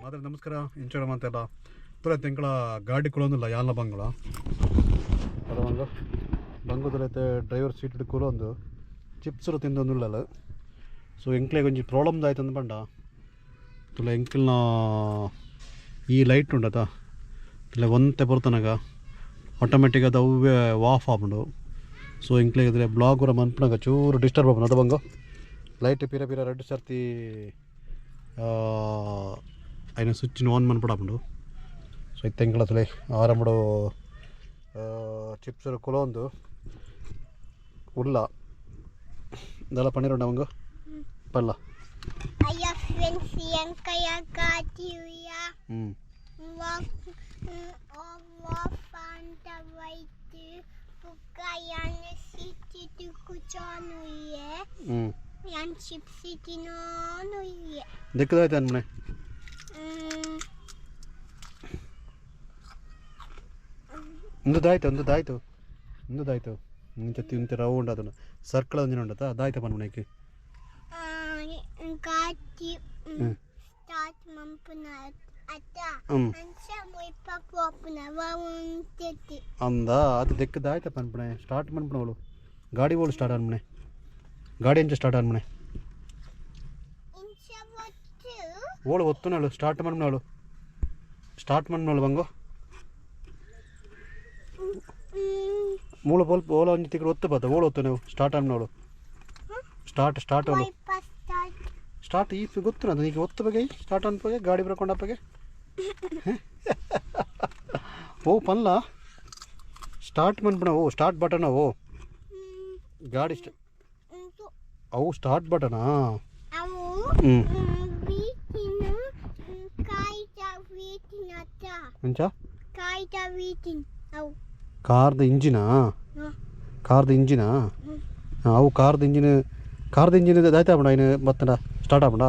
ಮಾತ್ರ ನಮಸ್ಕಾರ ಇಂಚೋಣ ಅಂತೆಲ್ಲ ಪೂರ ತಿಂಗಳ ಗಾಡಿ ಕೊಡೋದಿಲ್ಲ ಯಾಲ ಬಂಗಳ ಅದು ಬಂಗ ಬಂಗುದೈತೆ ಡ್ರೈವರ್ ಸೀಟ್ ಹಿಡ್ಕೂರು ಒಂದು ಚಿಪ್ಸರು ತಿಂದೊಂದಿಲ್ಲ ಸೊ ಎಂಕ್ಲೆ ಕೊಂಚ ಪ್ರಾಬ್ಲಮ್ ಆಯ್ತು ಅಂದ್ಪಂಡ ತುಲ ಎಂಕ್ಲನ ಈ ಲೈಟ್ ಉಂಡತ ಇಲ್ಲ ಒಂತೆ ಬರ್ತನಾಗ ಆಟೋಮೆಟಿಕ್ ಅದು ಅವೇ ಆಫ್ ಆಗ್ಬಿಡು ಸೊ ಎಂಕ್ಲೆ ಇದ್ರೆ ಬ್ಲಾಗ್ ಕೂಡ ಮನ್ಪನಾಗ ಚೂರು ಡಿಸ್ಟರ್ಬ್ ಆಗ್ಬೋದು ಅದು ಬಂಗು ಲೈಟ್ ಪಿರ ಪಿರ ರೆಡ್ ಸರ್ತಿ అయిన స్విచ్ని ఆన్ ಮಾಡ್ಬಿಡು ಸೊ ಇದು ತಿಂಗಳತ್ತಲೆ ಆರಂಭಡು ಚಿಪ್ಸರು ಕೊಲೊಂದು ಉಲ್ಲ ಇದೆಲ್ಲ ಪನ್ನೀರುಂಡ ಅವಂಗ ಪಲ್ಲ ಅಯ್ಯ ಫ್ರೆಂಡ್ಸ್ ಎಂಕಯ ಗಾಟಿಯ ವಾಫಾಂತ ವೈಟ್ ಪುಕ್ಕಯಾನ ಸಿಟಿ ಕುಚಾನುಯೆ ಯಾನ್ ಚಿಪ್ಸ್ ಸಿಟಿನೋನುಯೆ ದಿಕ್ಕದಾಯ್ತು ಅನ್ಮನೆ ಒಂದಾಯ್ತು ಇಂಚ ರೌಂಡ್ ಅದನ್ನು ಸರ್ಕಲ್ ಒಂದಿನ ಉಂಡತ ಅದಾಯ್ತ ಪನ್ಮನೆಗೆ ಗಾಟಿ ಸ್ಟಾರ್ಟ್ ಮಂಪುನ ಅತ್ತ ಅಂಚ ಮೊಯ್ಪ ಪೋಪುನ ವಾಂತೆತಿ ಅಂದ ಅದು ದಿಕ್ಕದಾಯ್ತ ಪನ್ಪನೆ ಸ್ಟಾರ್ಟ್ ಮನ್ಪುನ ಅವಳು ಗಾಡಿ ಓಳು ಸ್ಟಾರ್ಟ್ ಅನ್ಮನೆ ಗಾಡಿ ಎಂಚ ಸ್ಟಾರ್ಟ್ ಅನ್ಮನೆ ಓಳು ಒತ್ತುನಳು ಸ್ಟಾರ್ಟ್ ಮನ್ಪುನಳು ಬಂಗು ಮೂಲ ಬೋಲ್ ಓಲ ಒಂಜಿ ತಿಕ್ಕಡು ಒತ್ತು ಬತ್ತ ಓಳು ಒತ್ತು ನೀವು ಸ್ಟಾರ್ಟ್ ಅನ್ನೋಳು ಸ್ಟಾರ್ಟ್ ಅವಳು ಸ್ಟಾರ್ಟ್ ಈ ಗೊತ್ತು ಅದು ಈಗ ಒತ್ತು ಬಗ್ಗೆ ಸ್ಟಾರ್ಟ್ ಅನ್ಪಗೆ ಗಾಡಿ ಬರ್ಕೊಂಡಪ್ಪಗೆ ಓ ಪನ್ಲ ಸ್ಟಾರ್ಟ್ ಮನ್ಪುಣ ಓ ಸ್ಟಾರ್ಟ್ ಬಟನ್ ಓ ಗಾಡಿ ಅವು ಸ್ಟಾರ್ಟ್ ಬಟನಾ ಕಾರ್ದ ಇಂಜಿನಾ ಅವು ಕಾರ್ದ ಇಂಜಿನ್ ಆಯ್ತಾ ಬಿಡ ಇನ್ನು ಮತ್ತಡ ಸ್ಟಾರ್ಟ್ ಆಗ್ಬಿಡ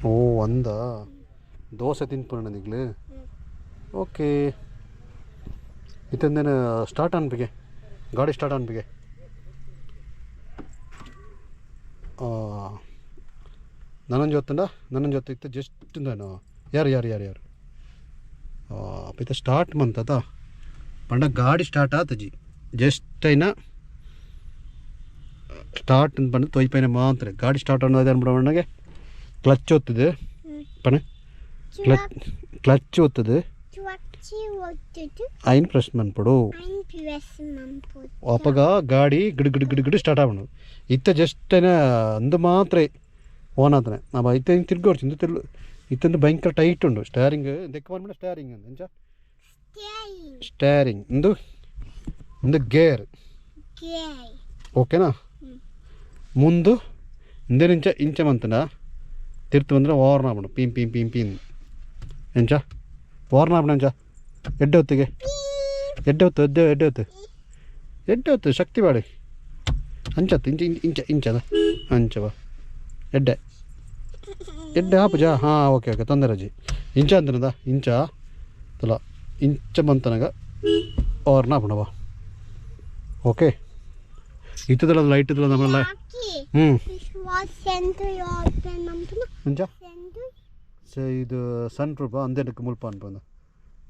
ಓ ಅಂದ ದೋಸೆ ತಿನ್ಪುಣ ನಿಗ್ಲು ಓಕೆ ಇತ್ತಂದೇನು ಸ್ಟಾರ್ಟ್ ಅನ್ಬಿಗೆ ಗಾಡಿ ಸ್ಟಾರ್ಟ್ ಅನ್ಬಿಗೆ ನನ್ನ ಜೊತೆ ಇತ್ತು ಜಸ್ಟ್ ನಾನು ಯಾರು ಇತ್ತ ಸ್ಟಾರ್ಟ್ ಮಂತತ ಪಂಡ ಗಾಡಿ ಸ್ಟಾರ್ಟ್ ಆತಜಿ ಜಸ್ಟ್ అయినా ಸ್ಟಾರ್ಟ್ ಅಂತ ಬಂದು ತೊಯ್ಪೈನ ಮಾತ್ರ ಗಾಡಿ ಸ್ಟಾರ್ಟ್ ಅನ್ನೋದು ಅನ್ಬಿಡೋಣ್ಣಗೆ ಕ್ಲಚ್ ಒತ್ತದು ಪಣ ಕ್ಲಚ್ ಒತ್ತದು ಐನ್ ಪ್ರೆಸ್ ಮನ್ಪಡು ಅಪ್ಪಗ ಗಾಡಿ ಗಿಡ ಸ್ಟಾರ್ಟ್ ಆಗ್ಬಿಡು ಇತ್ತ ಜಸ್ಟ್ అయినా ಅಂದು ಮಾತ್ರ ಓನ್ ಆತನೆ ನಾವು ಇತ್ತ ಹಿಂಗೆ ತಿರ್ಗೋಡ್ಸಿ ಇತ್ತಂದು ಭಯಂಕರ ಟೈಟ್ ಉಂಡು ಸ್ಟೇರಿಂಗ್ ದೆಕ್ಕ ಬಂದ್ಬಿಡ ಸ್ಟೇರಿಂಗ್ ಅಂತ ಎಂಚ ಸ್ಟೇರಿಂಗ್ ಒಂದು ಗೇರ್ ಓಕೆನಾ ಮುಂದು ಇಂದೇನು ಇಂಚ ಮಂತನ ತಿರ್ತು ಬಂದರೆ ಓರ್ನ ಆಗ್ಬಿಡು ಪೀಂ ಎಂಚ ಓರ್ನ ಆಗ್ಬಿಡ ಎಂಚ ಎಡ್ಡೆ ಹೊತ್ತು ಶಕ್ತಿ ಬಾಡಿ ಅಂಚತ್ತು ಇಂಚದ ಅಂಚವ ಎಡ್ಡೆ ಹಾಪುಜಾ ಹಾಂ ಓಕೆ ತೊಂದರೆ ಅಜ್ಜಿ ಇಂಚ ಅಂತನದ ಇಂಚ ತಲ ಇಂಚ ಬಂತನಾಗ ಓರ್ನ ಬಿಡವ ಓಕೆ ಇತ್ತದಲ್ಲ ಲೈಟ್ ಇದ್ದಲ್ಲ ನಮ್ಮೆಲ್ಲ ಇಂಚ ಇದು ಸನ್ ರೂಪ ಅಂದೇನಕ್ಕೆ ಮುಲ್ಪ ಅನ್ಪಂದ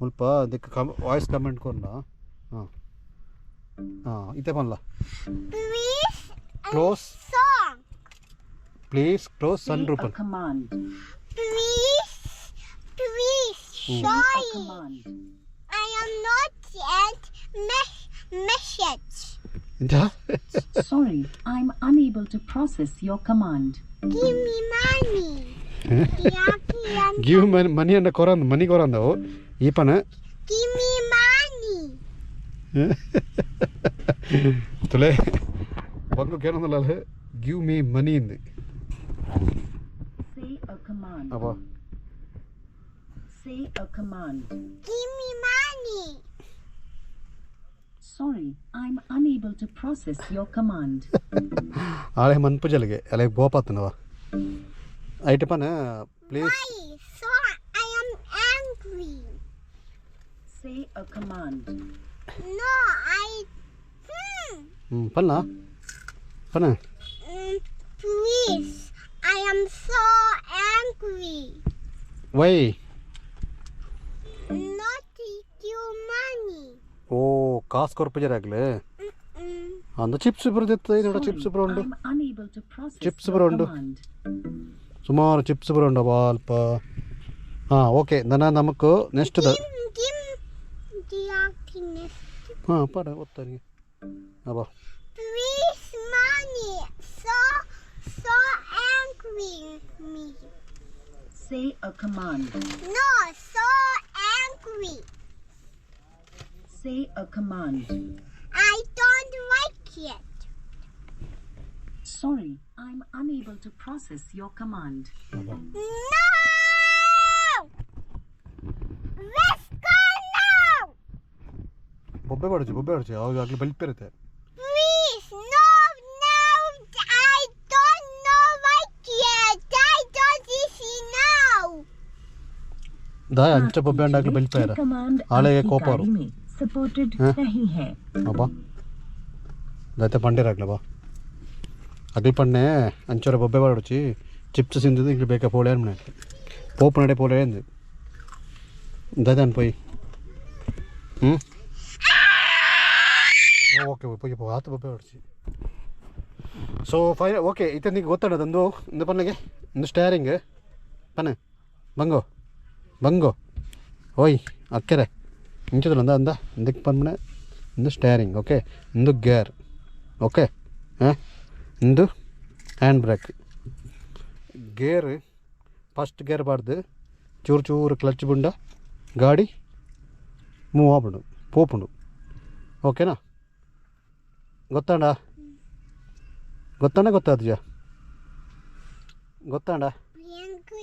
ಮುಲ್ಪ ಅದಕ್ಕೆ ವಾಯ್ಸ್ ಕಮೆಂಟ್ ಕೊನ್ನ ಹಾಂ ಇತ್ತೆ ಪನ್ಲ close Please close sunroof. Please, sorry. I am not yet message. Sorry, I'm unable to process your command. Give me money. Give money and money koranda. Ipana. Give me money. Tule. Bangu kenandala. Give me money in the. Say a command. Abba. Say a command. Give me money. Sorry, I'm unable to process your command. Ale manpujalge, ale bopatanava. Aitapana, please. Why? So I am angry. Say a command. No, ಪನ್ನ ಪನ್ನ please. I am so angry. ವೈ Not take your money. ಓ ಕಾಸು ಕೊರ್ಪಜರಾಗ್ಲೆ ಅಂದ chips ಬರೋದಿತ್ತು ಇದೋಡ chips ಬರೋಂಡು I'm unable to process Chips your ಬರೋಂಡು command. ಸುಮಾರು ಚಿಪ್ಸ್ ಬರೋಂಡು ಅಲ್ಪ ಹಾಂ ಓಕೆ ನಮಕ್ ನೆಕ್ಸ್ಟ್ Give the happiness. ಹಾಂ ಪಡ ಓದ್ತಾನೆ ಅಬ್ಬಾ Please, money. So angry with me. Say a command. No, so angry. Say a command. I don't like it. Sorry, I'm unable to process your command. No! Let's go now! ಬೊಬ್ಬೆ ಹೊಡ್ಚಿ ಅವಾಗ ಆಗಲಿ ಬಲ್ಪಿರುತ್ತೆ Please, no, I don't know like it. I don't see now. ದಾಯ ಅಂಚ ಬೊಬ್ಬೆ ಅಂಡಾಗ್ಲಿ ಬಲ್ಪಾರ Command ಆಳೆಗೆ आपकी ಕೋಪ गाड़ी में supported नहीं है. ಅಬ್ಬಾ ದೈತೆ ಪಂಡಿರಾಗ್ಲ ಬಾ ಅಗ್ಲಿ ಪಣ್ಣೆ ಅಂಚರ ಬೊಬ್ಬೆ ಹೊಡ್ಚಿ ಚಿಪ್ಸ್ ಸಿಂದಿದ್ದು ಇಂಗ್ಲಿ ಬೇಕಾ ಪೋಳೆ ಅನ್ಮನೆ ಪೋಪ್ ನಡೆ ಪೋಳೆ ಅಂದು ದೈತೆ ಅನ್ಪೋಯ್ ಓಕೆ ಪೋಯ್ ಆತು ಬೊಬ್ಬೆ ಹೊಡ್ಚಿ ಸೊ ಓಕೆ ಇತ್ತೆ ನಿಂಗೆ ಗೊತ್ತಾಡೋದೊಂದು ಒಂದು ಪನ್ನೆಗೆ ಒಂದು ಸ್ಟೇರಿಂಗ್ ಪನ್ನೆ ಬಂಗೋ ಓಯ್ ಅಕ್ಕೆರೆ ಇಂಚದಲ್ಲ ಅಂದ ಇಂದಕ್ಕೆ ಪನ್ಮನೆ ಒಂದು ಸ್ಟೇರಿಂಗ್ ಓಕೆ ಒಂದು ಗೇರ್ ಓಕೆ ಹಾಂ ಒಂದು hand break gear first gear ಬಾರ್ದು ಚೂರು ಕ್ಲಚ್ ಬುಂಡ ಗಾಡಿ ಮೂವ್ ಆಗ್ಬಿಡು ಪೋಪುಂಡು ಓಕೆನಾ ಗೊತ್ತಾಡ ಗೊತ್ತಾದ್ಯಾ ಗೊತ್ತಾಡ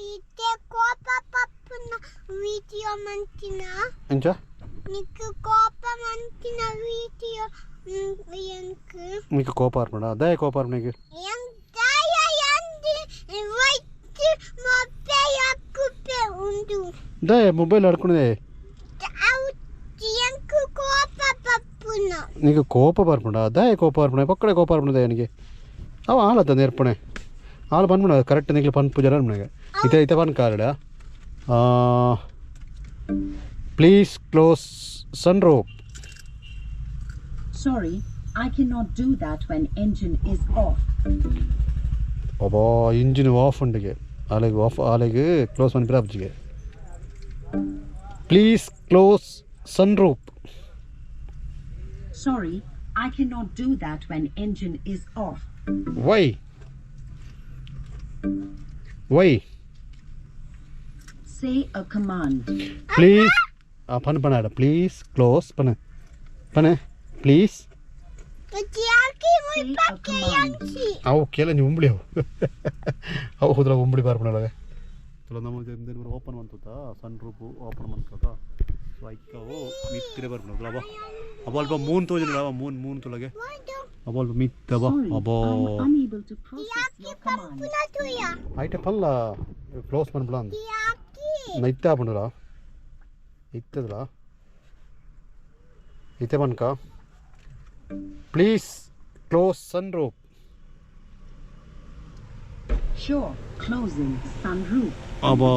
Ite copa papuna video mantina. ಎಂಚ Niku copa mantina video yanku. మీకు కోపార్పణ అదే కోపార్పణకి Yang daya yandi right mope yakupe undu. దే మొబైల్ ఆడుకునేదే Out yanku copa papuna. నీకు కోపపార్పణ అదే కోపార్పణ పక్కడే కోపార్పಣదే ನನಗೆ ಅವ ಆಳತ್ತ ನೇರ್ಪಣೆ ಆಳು ಬಂದ್ಬಿಡ ಕರೆಕ್ಟ್ ನಿಗ್ಲಿ ಪನ್ ಪೂಜಾರ ನನಗೆ ಇತೆ ಪನ್ ಕಾರ್ಡ please close sunroof Sorry, I cannot do that when engine is off. ಒಬ್ಬ ಇಂಜಿನ್ ಆಫ್ ಉಂಡಿಗೆ ಆಲೆಗೆ ಕ್ಲೋಸ್ ಮಾಡಿ ಬಿರಾಬ್ಜಿಗೆ please close sunroof Sorry, I cannot do that when engine is off. ವೈ Say a command. ಪ್ಲೀಸ್ ಪನ್ ಪನಾಡ please close ಪನೆ please Yaki muy Say a pakke command. yanchi. ಅವು ಕೇಳ ನೀವು ಉಂಬಳಿ ಅವು ಹೋದ್ರ ಉಂಬಳಿ ಪಾರ್ಪಣೊಳಗೆ ಚಲೋ ನಮ್ಮ ಓಪನ್ ಮಾಡ್ತದ ಸನ್ ರೂಪು ಓಪನ್ ಮಾಡ್ತದ ಸೊ ಐಕ್ಕವು ಮಿತ್ತಿರೆ ಬರ್ಬಿಡೋದು ಅಬ್ಬ ಅಲ್ಪ ಮೂನ್ ತೋಜನ ಮೂನ್ ತೊಳಗೆ ಅಲ್ಪ ಮಿತ್ತಬ Sorry, ಅಬ್ಬೋ I'm unable to process your command. Puna tuya. ಐಟೆ ಪಲ್ಲ ಕ್ಲೋಸ್ ಮಾಡ್ಬಿಡ ಅಂದ Yaki. ನೈತೆ ಹಾಕೊಂಡಲ್ಲ ಇತ್ತದಲ್ಲ ಇತ್ತೆ ಬನ್ಕ please close sunroof Sure, closing sunroof. ಅಬ್ಬಾ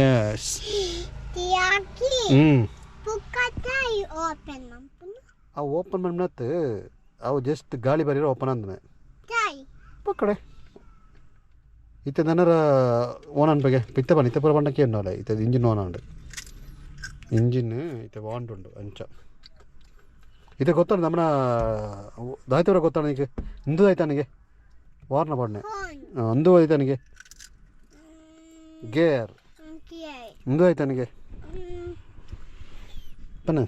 ಎಸ್ Yaki. Pukatai open mampuna. ಅವು ಓಪನ್ ಮಾಡ್ಬಿಡತ್ತೆ ಅವು ಜಸ್ಟ್ ಗಾಳಿ ಬರೀರೋ ಓಪನ್ ಅಂದನೆ Tai. ಪಕ್ಕಡೆ ಇತ್ತೆ ನನ್ನರ ಓನ್ ಅನ್ಬೇಗೆ ಪಿತ್ತೆ ಬನ್ನ ಇತ್ತೆ ಪೂರ ಬಣ್ಣಕ್ಕೆ ಏನಲ್ಲ ಇತ್ತೆ ಇಂಜಿನ್ ಓನ್ ಅಂಡು ಇಂಜಿನ್ ಇತ್ತೆ ವಾಂಡ್ ಉಂಡು ಅಂಚ ಇತ್ತೆ ಗೊತ್ತಾಣ ನಮ್ಮನ ದಾಯ್ತವ್ರ ಗೊತ್ತಾಣ ಈಗ ಇಂದು ಆಯ್ತು ನನಗೆ ವಾರ್ನ ಬಣ್ಣೆ Horn. ಅಂದು ಆಯ್ತು ನನಗೆ ಗೇರ್ Okay. ಇಂದು ಆಯ್ತು ನನಗೆ ಪನ್ನ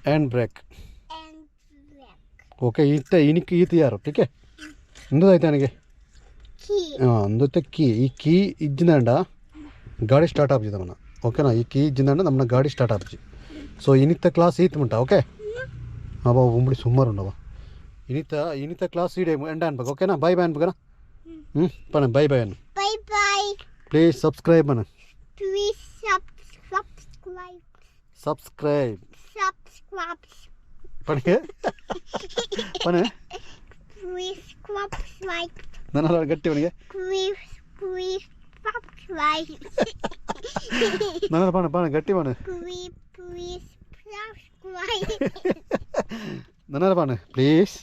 hand brake And black. Okay ಇತ್ತೆ ಇನಿಕ್ ಈತ ಯಾರು ಟೀಕೆ ಇಂದು ಆಯ್ತು ನನಗೆ Key. అందుతే ఈ కీ ఇచ్చిందంట ಗಾಡಿ ಸ್ಟಾರ್ಟ್ ಆಗ್ಬಿಟ್ಟಿದೆ మన ಓಕೆನಾ ಈ ಕೀ ಇಚ್చిందంట ನಮ್ಮನ್ನ ಗಾಡಿ ಸ್ಟಾರ್ಟ್ ಆಗ್ಬಿಟ್ಟು ಸೊ ಇನಿತ್ತ ಕ್ಲಾಸ್ ಈತ್ಮಂಟ ಓಕೆ ಅವ ಉಂಬಳಿ ಸುಮಾರು ఉండವ ಇನಿತ್ತ ಕ್ಲಾಸ್ ಈಡೆ ಎಂಡ ಅನ್ಬೇಕು ಓಕೆನಾ ಬೈ ಅನ್ಬೇಕನಾ ಪಣ ಬೈ ಅನ್ನು Bye bye. ಪ್ಲೀಸ್ ಸಬ್ಸ್ಕ್ರೈಬ್ ಅನ್ನ Please subscribe. Subscribe. Subscribe. Pane? Pane? Please subscribe. Nana gatti vanige. Please subscribe. Nana pane gatti pane. Please subscribe. Nana pane please.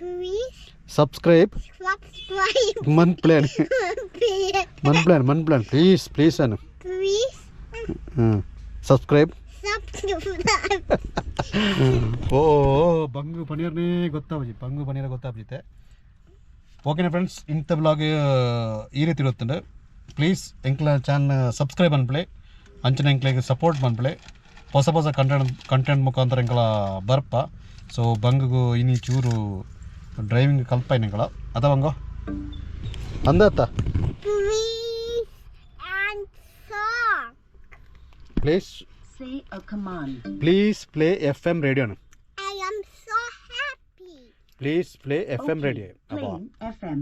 Please Subscribe. subscribe. Man plan. Please anu. Please Subscribe. subscribe. ಓ ಬಂಗು ಪನೀರ್ನೇ ಗೊತ್ತಾಗ್ಬಿಡುತ್ತೆ ಓಕೆನಾ friends ಇಂಥ blog ಈ ರೀತಿ ಇರುತ್ತದೆ please ಎಂಕ್ಲ channel subscribe ಅನ್ಪ್ಲೆ ಅಂಚನೆ ಎಂಕ್ಲಿಗೆ support ಮನ್ಪ್ಲೆ ಹೊಸ content ಮುಖಾಂತರ ಎಂಕ್ಲ ಬರ್ಪ so ಬಂಗು ಇನಿ ಚೂರು driving Kalpa ಎಂಕ್ಲ ಅದವಂಗೋ ಅಂದತ್ತ Please answer. Please Say a command. Please play FM radio I am so happy. Please play FM radio Playing FM.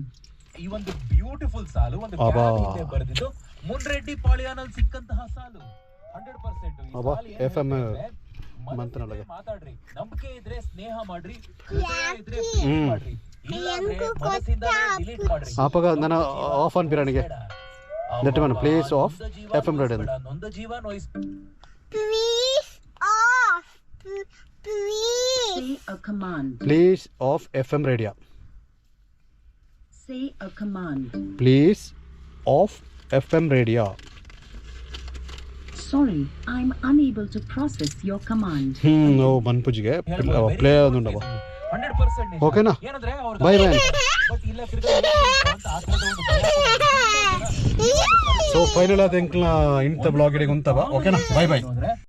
ಈ ಒಂದು ಬ್ಯೂಟಿಫುಲ್ ಸಾಲು ಒಂದು ಅಬ್ಬಾ. ಹಿಂದೆ ಬರೆದಿದ್ದು ಮುನ್ರೆಡ್ಡಿ ಪಾಳ್ಯಾನಲ್ಲಿ ಸಿಕ್ಕಂತಹ ಸಾಲು 100% ಈ ಅಬ್ಬಾ, ಸಾಲು ಏನ್ FM ಹೇಳ್ತಿದೆ? ಮನಸ್ಸಿದ್ರೆ ಮಂತ್ರನೊಳಗೆ. ಮಾತಾಡ್ರಿ, ನಂಬಿಕೆ ಇದ್ರೆ ಸ್ನೇಹ ಮಾಡ್ರಿ, ಯಾಕೆ? ಇದ್ರೆ ಪ್ರೀತಿ ಮಾಡ್ರಿ, ಇಲ್ಲ ಅಂದ್ರೆ ಹೆಂಗೂ ಮನಸ್ಸಿಂದಾನೇ ಗೊತ್ತಾ? delete ಮಾಡ್ರಿ. ಆಪಾಗ ನಾನು ಆಫ್ ಆನ್ ಬಿರಾಣಿಗೆ ಬೇಡ. ದಟ್ ಒನ್ ಪ್ಲೇಸ್ ಆಫ್ ನೊಂದ ಜೀವ FM ರೇಡಿಯೋ ನೋಯಿಸ್ಬೇಡ, ನೊಂದ ಜೀವ ನೋಯಿಸ್ Please off. Please. Say a command. Please off FM radio Say a command. Please off FM radio Sorry, I'm unable to process your command. ಓ ಮನ್ಪುಜಿಗೆ play ಒಂದುಂಡವ 100% ಓಕೆನಾ ಏನಂದ್ರೆ ಅವ್ರ ಬೈ ಬೈ ಬಟ್ ಇಲ್ಲ ತಿರ್ಗಾ ಅಂತ ಆ ಥರದ ಒಂದು ಭಯ ಸೊ ಫೈನಲ್ ಆದ ಎಂಕ್ಲ ಇಂಥ ಬ್ಲಾಗ್ ಹಿಡಿಗೆ ಉಂತವ ಓಕೆನಾ ಬೈ ಬೈ ಅಂದ್ರೆ